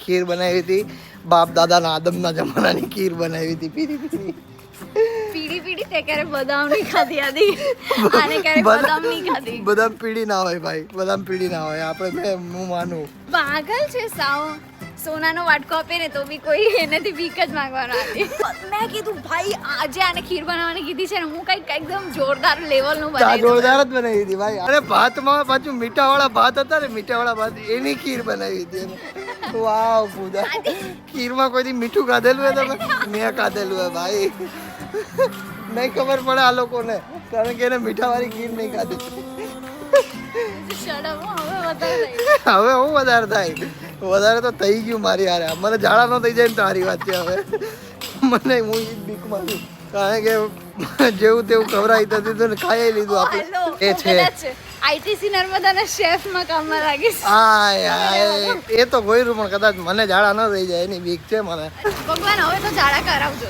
ખીર બનાવી હતી, બાપ દાદાના આદમના જમાનાની ખીર બનાવી હતી. પીડી તે ક્યારે બદામ નહીં ખાધી આદી આને ક્યારે બદામ નહીં ખાધી. બદામ પીડી ના હોય ભાઈ, બદામ પીડી ના હોય. આપણે હું માનું પાગલ છે સાવ. સોનાનો વાટકો આપે ને તો બી કોઈ એનાથી ભીખ જ માંગવાનો હતી. મેં કીધું ભાઈ આજે આને ખીર બનાવવાની કીધી છે ને હું કઈક એકદમ જોરદાર લેવલનું બનાવી દઉં. જોરદાર જ બનાવી હતી ભાઈ. અરે ભાતમાં પાછું મીઠાવાળા ભાત હતા ને, મીઠાવાળા ભાત એની ખીર બનાવી હતી. વાવ પૂજા, ખીરમાં કોઈ મીઠું ખાધેલું હોય તમે? મેં ખાધેલું હોય ભાઈ. નહીં ખબર પડે આ લોકોને, કારણ કે એને મીઠાવાળી ખીર નહીં ખાધી. હવે હું વધારે થાય, વધારે તો થઈ ગયું મારી હારે. મને ઝાડા ન થઈ જાય ને તો સારી વાત છે. હવે મને હું એ બીક માનું, કારણ કે જેવું તેવું ખવડાવી દીધું ને ખાઈ લીધું આપણે. એ છે આઈટીસી નર્મદાના શેફમાં કામમાં લાગીશ. એ તો ગોયરું, પણ કદાચ મને ઝાડા ન થઈ જાય એની બીક છે મને. ભગવાન હવે તો ઝાડા કરાવજો.